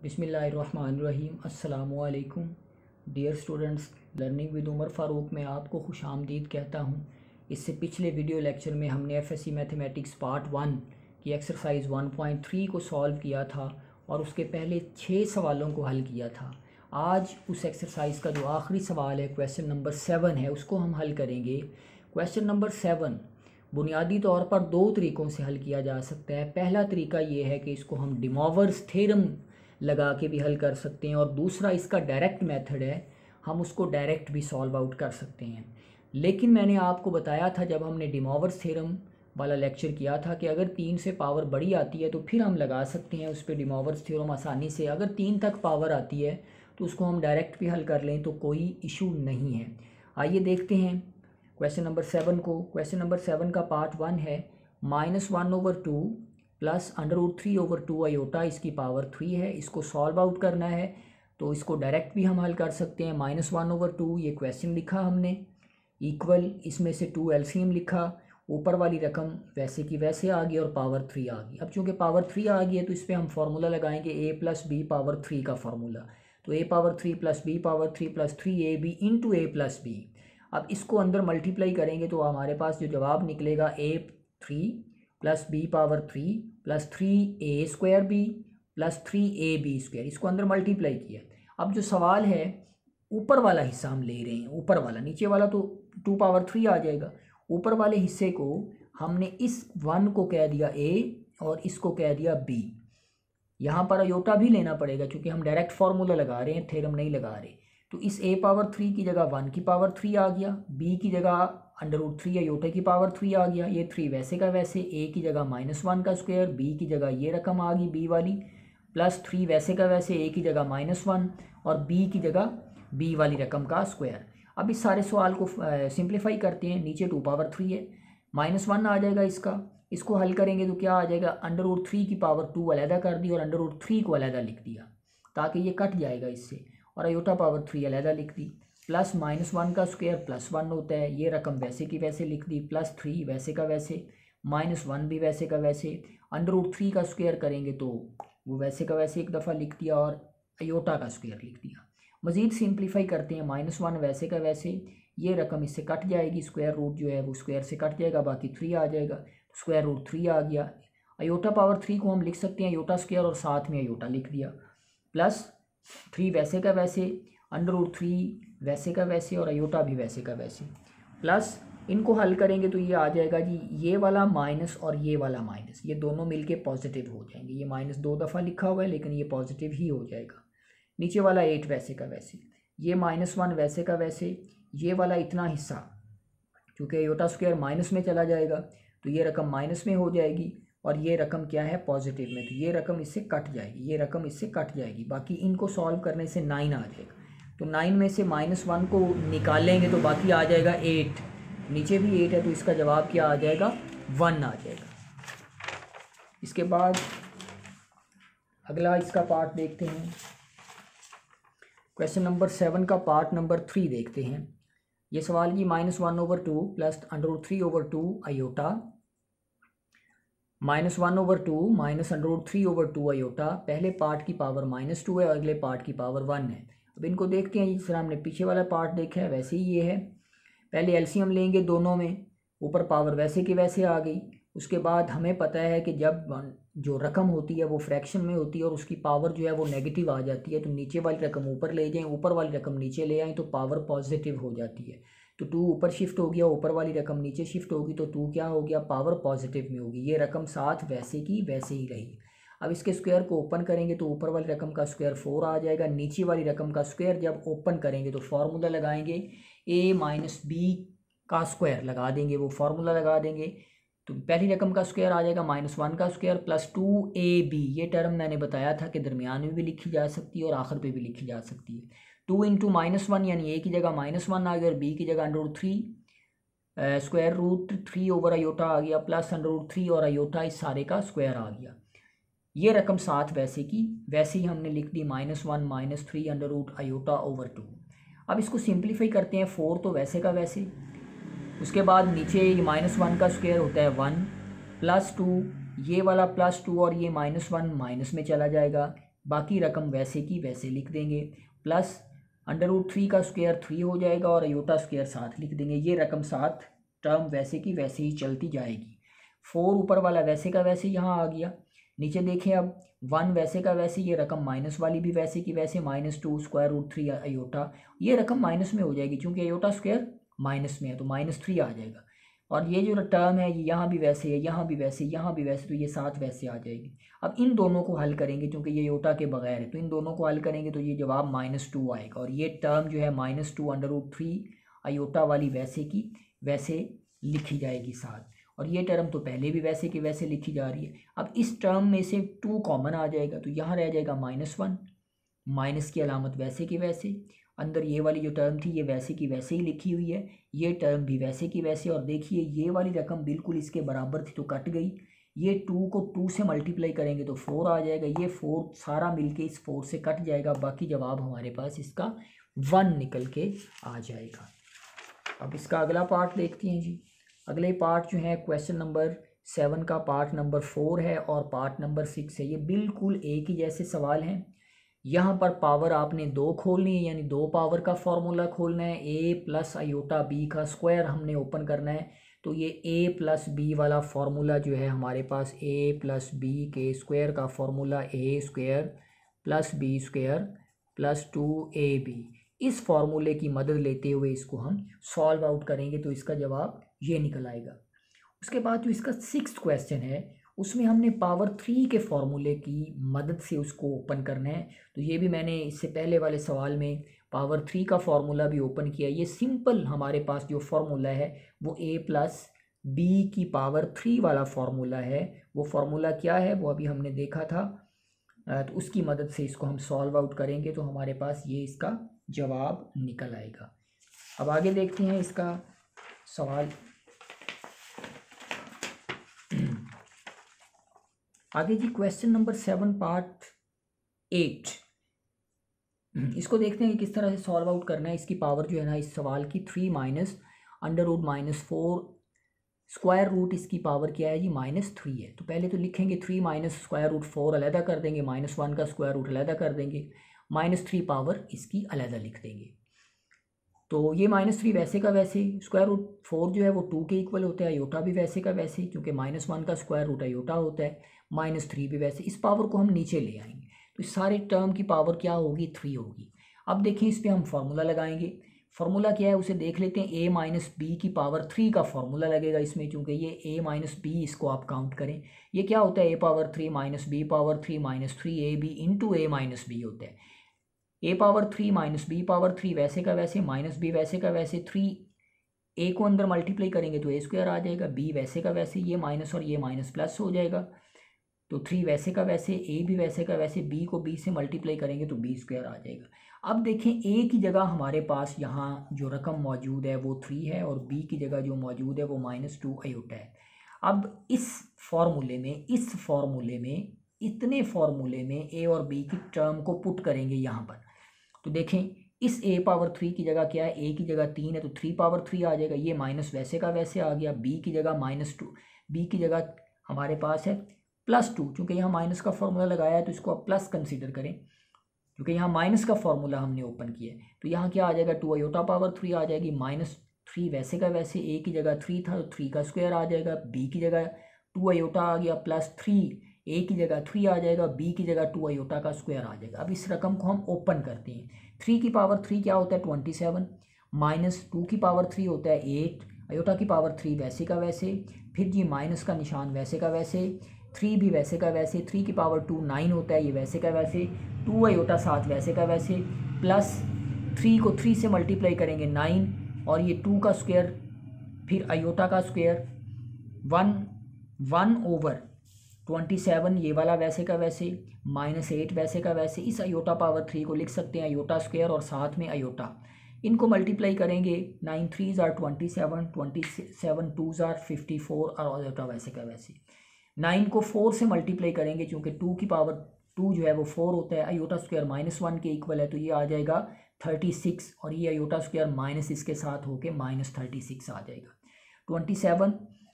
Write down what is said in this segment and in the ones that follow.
बिस्मिल्लाहिर्रहमानिर्रहीम। अस्सलामुअलैकुम dear students, learning with Umar Farooq में आपको खुशामदीद कहता हूँ। इससे पिछले वीडियो लेक्चर में हमने एफएससी मैथमेटिक्स पार्ट 1 की एक्सरसाइज 1.3 को सॉल्व किया था और उसके पहले 6 सवालों को हल किया था। आज उस एक्सरसाइज का जो आखिरी सवाल है, क्वेश्चन नंबर 7 है, उसको हम हल करेंगे। क्वेश्चन नंबर 7 बुनियादी तौर पर दो तरीक़ों से हल किया जा सकता है। पहला तरीका ये है कि इसको हम डे मॉवर्स थ्योरम लगा के भी हल कर सकते हैं, और दूसरा इसका डायरेक्ट मेथड है, हम उसको डायरेक्ट भी सॉल्व आउट कर सकते हैं। लेकिन मैंने आपको बताया था जब हमने डे मॉवर्स थ्योरम वाला लेक्चर किया था कि अगर 3 से पावर बड़ी आती है तो फिर हम लगा सकते हैं उस पर डे मॉवर्स थ्योरम आसानी से। अगर 3 तक पावर आती है तो उसको हम डायरेक्ट भी हल कर लें तो कोई इशू नहीं है। आइए देखते हैं क्वेश्चन नंबर 7 को। क्वेश्चन नंबर 7 का पार्ट 1 है -1/2 प्लस √3/2 आयोटा, इसकी पावर 3 है। इसको सॉल्व आउट करना है तो इसको डायरेक्ट भी हम हल कर सकते हैं। -1/2 ये क्वेश्चन लिखा हमने, इक्वल इसमें से 2 एलसीएम लिखा, ऊपर वाली रकम वैसे की वैसे आ गई और पावर 3 आ गई। अब चूँकि पावर 3 आ गई है तो इस पर हम फार्मूला लगाएंगे a + b पावर 3 का फार्मूला। तो a power 3 + b power 3 + 3ab into a + b। अब इसको अंदर मल्टीप्लाई करेंगे तो हमारे पास जो जवाब निकलेगा a3 + b power 3 + 3a² + 3ab²। इसको अंदर मल्टीप्लाई किया। अब जो सवाल है ऊपर वाला हिस्सा हम ले रहे हैं, ऊपर वाला, नीचे वाला तो 2 पावर 3 आ जाएगा। ऊपर वाले हिस्से को हमने इस 1 को कह दिया a और इसको कह दिया b। यहाँ पर आयोटा भी लेना पड़ेगा क्योंकि हम डायरेक्ट फार्मूला लगा रहे हैं, थ्योरम नहीं लगा रहे। तो इस a पावर 3 की जगह 1 की पावर 3 आ गया, b की जगह √3 आयोटा की पावर 3 आ गया। ये 3 वैसे का वैसे, a की जगह -1 का स्क्वायर, b की जगह ये रकम आ गई b वाली, प्लस 3 वैसे का वैसे, a की जगह -1 और b की जगह b वाली रकम का स्क्वायर। अब इस सारे सवाल को सिंप्लीफाई करते हैं। नीचे 2 पावर 3 है, -1 आ जाएगा इसका। इसको हल करेंगे तो क्या आ जाएगा, √3 की पावर 2 अलहदा कर दी और √3 को अलहदा लिख दिया ताकि ये कट जाएगा इससे, और आयोटा पावर 3 अलहदा लिख दी। प्लस -1 का स्क्वायर +1 होता है, ये रकम वैसे की वैसे लिख दी, प्लस 3 वैसे का वैसे, -1 भी वैसे का वैसे, √3 का स्क्वायर करेंगे तो वो वैसे का वैसे एक दफ़ा लिख दिया और आयोटा का स्क्वायर लिख दिया। मज़ीद सिंप्लीफाई करते हैं, -1 वैसे का वैसे, ये रकम इससे कट जाएगी, स्क्वायर रूट जो है वो स्क्वायर से कट जाएगा, बाकी 3 आ जाएगा, √3 आ गया। आयोटा पावर 3 को हम लिख सकते हैं आयोटा स्क्वायर और साथ में आयोटा लिख दिया, प्लस 3 वैसे का वैसे, √3 वैसे का वैसे और आयोटा भी वैसे का वैसे, प्लस इनको हल करेंगे तो ये आ जाएगा जी, ये वाला माइनस और ये वाला माइनस, ये दोनों मिलके पॉजिटिव हो जाएंगे। ये माइनस 2 दफ़ा लिखा हुआ है लेकिन ये पॉजिटिव ही हो जाएगा। नीचे वाला 8 वैसे का वैसे, ये -1 वैसे का वैसे, ये वाला इतना हिस्सा क्योंकि आयोटा स्क्वायर माइनस में चला जाएगा तो ये रकम माइनस में हो जाएगी और ये रकम क्या है, पॉजिटिव में, तो ये रकम इससे कट जाएगी, ये रकम इससे कट जाएगी। बाकी इनको सॉल्व करने से 9 आ जाएगा, तो 9 में से -1 को निकालेंगे तो बाकी आ जाएगा 8, नीचे भी 8 है तो इसका जवाब क्या आ जाएगा, 1 आ जाएगा। इसके बाद अगला इसका पार्ट देखते हैं। क्वेश्चन नंबर 7 का पार्ट नंबर 3 देखते हैं। ये सवाल की -1/2 प्लस √3/2 आयोटा, -1/2 माइनस √3/2 आयोटा, पहले पार्ट की पावर -2 है और अगले पार्ट की पावर 1 है। अब इनको देखते हैं, जिस तरह हमने पीछे वाला पार्ट देखा है वैसे ही ये है। पहले एलसीएम लेंगे दोनों में, ऊपर पावर वैसे की वैसे आ गई। उसके बाद हमें पता है कि जब जो रकम होती है वो फ्रैक्शन में होती है और उसकी पावर जो है वो नेगेटिव आ जाती है, तो नीचे वाली रकम ऊपर ले जाएं, ऊपर वाली रकम नीचे ले आएँ तो पावर पॉजिटिव हो जाती है। तो 2 ऊपर शिफ्ट हो गया, ऊपर वाली रकम नीचे शिफ्ट होगी तो 2 क्या हो गया, पावर पॉजिटिव में होगी। ये रकम साथ वैसे की वैसे ही रही। अब इसके स्क्वायर को ओपन करेंगे तो ऊपर वाली रकम का स्क्वायर 4 आ जाएगा, नीचे वाली रकम का स्क्वायर जब ओपन करेंगे तो फार्मूला लगाएंगे, a - b का स्क्वायर लगा देंगे, वो फार्मूला लगा देंगे तो पहली रकम का स्क्वायर आ जाएगा -1 का स्क्वायर प्लस 2ab। ये टर्म मैंने बताया था कि दरमियान में भी लिखी जा सकती है और आखिर पे भी लिखी जा सकती है। 2 × -1 यानी a की जगह -1 आ गया और b की जगह √3 स्क्वायर रूट 3 ओवर आयोटा आ गया, प्लस √3 और आयोटा इस सारे का स्क्वायर आ गया। ये रकम साथ वैसे की वैसे ही हमने लिख दी, -1 - 3 √आयोटा/2। अब इसको सिंप्लीफाई करते हैं, 4 तो वैसे का वैसे, उसके बाद नीचे -1 का स्क्वायर होता है 1 + 2, ये वाला +2 और ये -1 माइनस में चला जाएगा, बाकी रकम वैसे की वैसे लिख देंगे, प्लस √3 का स्क्वायर 3 हो जाएगा और अयोटा स्क्वायर साथ लिख देंगे। ये रकम साथ टर्म वैसे की वैसे ही चलती जाएगी। 4 ऊपर वाला वैसे का वैसे यहाँ आ गया। नीचे देखें अब 1 वैसे का वैसे, ये रकम माइनस वाली भी वैसे की वैसे, -2 √3 अयोटा, ये रकम माइनस में हो जाएगी क्योंकि अयोटा स्क्वायर माइनस में है तो -3 आ जाएगा। और ये जो टर्म है ये यहाँ भी वैसे है, यहाँ भी वैसे, यहाँ भी वैसे, तो ये साथ वैसे आ जाएगी। अब इन दोनों को हल करेंगे क्योंकि ये अयोटा के बगैर है, तो इन दोनों को हल करेंगे तो ये जवाब -2 आएगा। और ये टर्म जो है -2 √3 अयोटा वाली वैसे की वैसे लिखी जाएगी साथ। और ये टर्म तो पहले भी वैसे की वैसे लिखी जा रही है। अब इस टर्म में से 2 कॉमन आ जाएगा तो यहाँ रह जाएगा -1, माइनस की अलामत वैसे की वैसे, अंदर ये वाली जो टर्म थी ये वैसे की वैसे ही लिखी हुई है, ये टर्म भी वैसे की वैसे। और देखिए ये वाली रकम बिल्कुल इसके बराबर थी तो कट गई, ये 2 को 2 से मल्टीप्लाई करेंगे तो 4 आ जाएगा, ये 4 सारा मिलके इस 4 से कट जाएगा, बाकी जवाब हमारे पास इसका 1 निकल के आ जाएगा। अब इसका अगला पार्ट देखते हैं जी। अगले पार्ट जो है क्वेश्चन नंबर 7 का पार्ट नंबर 4 है और पार्ट नंबर 6 है। ये बिल्कुल एक ही जैसे सवाल हैं। यहाँ पर पावर आपने 2 खोलनी है, यानी 2 पावर का फॉर्मूला खोलना है। a + अयोटा b का स्क्वायर हमने ओपन करना है, तो ये a + b वाला फॉर्मूला जो है हमारे पास a + b के स्क्वायर का फॉर्मूला a² + b² + 2ab, इस फॉर्मूले की मदद लेते हुए इसको हम सॉल्व आउट करेंगे तो इसका जवाब ये निकल आएगा। उसके बाद जो इसका 6th क्वेश्चन है उसमें हमने पावर 3 के फॉर्मूले की मदद से उसको ओपन करना है। तो ये भी मैंने इससे पहले वाले सवाल में पावर 3 का फॉर्मूला भी ओपन किया। ये सिंपल हमारे पास जो फॉर्मूला है वो a + b की पावर 3 वाला फॉर्मूला है। वो फॉर्मूला क्या है वो अभी हमने देखा था, तो उसकी मदद से इसको हम सॉल्व आउट करेंगे तो हमारे पास ये इसका जवाब निकल आएगा। अब आगे देखते हैं इसका सवाल। आगे जी क्वेश्चन नंबर 7 पार्ट 8, इसको देखते हैं कि किस तरह से सॉल्व आउट करना है। इसकी पावर जो है ना इस सवाल की 3 - √4 स्क्वायर रूट, इसकी पावर क्या है जी -3 है। तो पहले तो लिखेंगे 3 - √4 अलहदा कर देंगे, -1 का स्क्वायर रूट अलहदा कर देंगे, -3 पावर इसकी अलहदा लिख देंगे। तो ये -3 वैसे का वैसे, √4 जो है वो 2 के इक्वल होता है, अयोटा भी वैसे का वैसे क्योंकि -1 का स्क्वायर रूट अयोटा होता है, -3 भी वैसे। इस पावर को हम नीचे ले आएंगे तो इस सारे टर्म की पावर क्या होगी 3 होगी। अब देखें इस पर हम फार्मूला लगाएंगे। फार्मूला क्या है उसे देख लेते हैं। a - b की पावर 3 का फार्मूला लगेगा इसमें, चूँकि ये a - b इसको आप काउंट करें, ये क्या होता है a⁻3 - b⁻3 - 3ab into a - b होता है। a⁻3 - b⁻3 वैसे का वैसे, -b वैसे का वैसे, 3 a को अंदर मल्टीप्लाई करेंगे तो a² आ जाएगा, b वैसे का वैसे, ये माइनस और ये माइनस प्लस हो जाएगा, तो 3 वैसे का वैसे, a भी वैसे का वैसे, b को b से मल्टीप्लाई करेंगे तो b² आ जाएगा। अब देखें a की जगह हमारे पास यहाँ जो रकम मौजूद है वो 3 है और b की जगह जो मौजूद है वो -2 अयोटा है। अब इस फॉर्मूले में इतने फॉर्मूले में a और b की टर्म को पुट करेंगे यहाँ पर। तो देखें इस a⁻3 की जगह क्या है, a की जगह 3 है तो 3⁻3 आ जाएगा, ये माइनस वैसे का वैसे आ गया, b की जगह -2, b की जगह हमारे पास है +2, चूँकि यहाँ माइनस का फॉर्मूला लगाया है तो इसको आप प्लस कंसीडर करें क्योंकि यहाँ माइनस का फॉर्मूला हमने ओपन किया है। तो यहाँ क्या आ जाएगा 2 अयोटा⁻3 आ जाएगी, -3 वैसे का वैसे, a की जगह 3 था तो 3 का स्क्वायर आ जाएगा, b की जगह 2 अयोटा आ गया, +3 a की जगह 3 आ जाएगा, b की जगह 2 अयोटा का स्क्वायर आ जाएगा। अब इस रकम को हम ओपन करते हैं। 3 की पावर 3 क्या होता है 27, -2 की पावर 3 होता है 8, अयोटा की पावर 3 वैसे का वैसे, फिर जी माइनस का निशान वैसे का वैसे, 3 भी वैसे का वैसे, 3 की पावर 2 9 होता है, ये वैसे का वैसे, 2 अयोटा 7 वैसे का वैसे, प्लस 3 को 3 से मल्टीप्लाई करेंगे 9 और ये 2 का स्क्वायर, फिर अयोटा का स्क्वायर 1/27, ये वाला वैसे का वैसे, -8 वैसे का वैसे। इस अयोटा⁻3 को लिख सकते हैं अयोटा स्क्वायर और साथ में अयोटा, इनको मल्टीप्लाई करेंगे 9 3s are 27, 27 2s are 54 और अयोटा वैसे का वैसे। 9 को 4 से मल्टीप्लाई करेंगे क्योंकि 2 की पावर 2 जो है वो 4 होता है, अयोटा स्क्वायर -1 के इक्वल है तो ये आ जाएगा 36 और ये अयोटा स्क्वायर माइनस इसके साथ होके -36 आ जाएगा। 27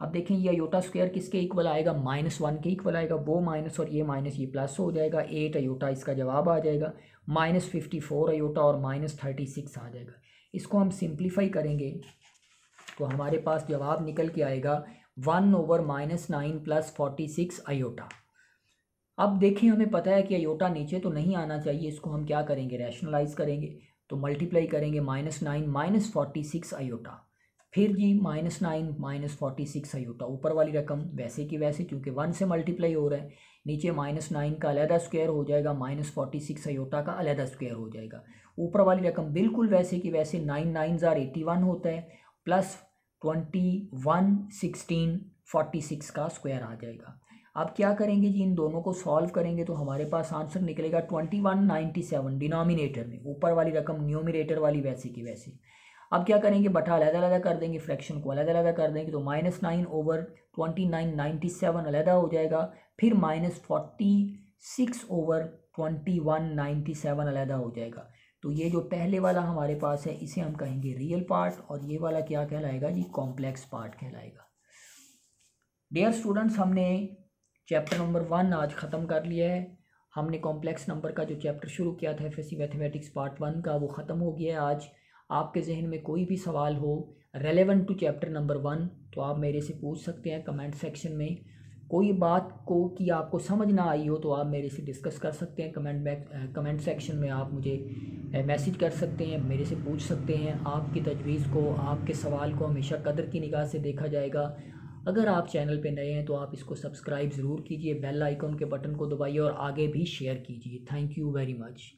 अब देखें ये अयोटा स्क्वायर किसके इक्वल आएगा, -1 के इक्वल आएगा, वो माइनस और ये माइनस ये प्लस हो जाएगा, 8 अयोटा इसका जवाब आ जाएगा, -54 अयोटा और -36 आ जाएगा। इसको हम सिंप्लीफाई करेंगे तो हमारे पास जवाब निकल के आएगा 1/-9 + 46 अयोटा। अब देखिए हमें पता है कि अयोटा नीचे तो नहीं आना चाहिए, इसको हम क्या करेंगे, रैशनलाइज करेंगे, तो मल्टीप्लाई करेंगे, -9 - 46 अयोटा, फिर जी -9 - 46 अयोटा, ऊपर वाली रकम वैसे की वैसे क्योंकि 1 से मल्टीप्लाई हो रहा है, नीचे -9 का अलहदा स्क्वायर हो जाएगा, -46 अयोटा का अलहदा स्क्वायर हो जाएगा, ऊपर वाली रकम बिल्कुल वैसे की वैसे 9 9 81 होता है, प्लस 21 16 46 का स्क्वायर आ जाएगा। अब क्या करेंगे जी, इन दोनों को सॉल्व करेंगे तो हमारे पास आंसर निकलेगा 2197 डिनोमिनेटर में, ऊपर वाली रकम न्यूमरेटर वाली वैसे की वैसे। अब क्या करेंगे, बटा अलग-अलग कर देंगे, फ्रैक्शन को अलग-अलग कर देंगे, तो -9/2997 अलग हो जाएगा, फिर -46/2197 अलग हो जाएगा। तो ये जो पहले वाला हमारे पास है इसे हम कहेंगे रियल पार्ट, और ये वाला क्या कहलाएगा जी, कॉम्प्लेक्स पार्ट कहलाएगा। डियर स्टूडेंट्स, हमने चैप्टर नंबर 1 आज ख़त्म कर लिया है। हमने कॉम्प्लेक्स नंबर का जो चैप्टर शुरू किया था एफएससी मैथमेटिक्स पार्ट 1 का, वो ख़त्म हो गया है आज। आपके जहन में कोई भी सवाल हो रेलेवेंट टू चैप्टर नंबर 1 तो आप मेरे से पूछ सकते हैं कमेंट सेक्शन में। कोई बात को कि आपको समझ ना आई हो तो आप मेरे से डिस्कस कर सकते हैं कमेंट सेक्शन में, आप मुझे मैसेज कर सकते हैं, मेरे से पूछ सकते हैं। आपकी तजवीज़ को, आपके सवाल को हमेशा कदर की निगाह से देखा जाएगा। अगर आप चैनल पे नए हैं तो आप इसको सब्सक्राइब ज़रूर कीजिए, बेल आइकन के बटन को दबाइए और आगे भी शेयर कीजिए। Thank you very much.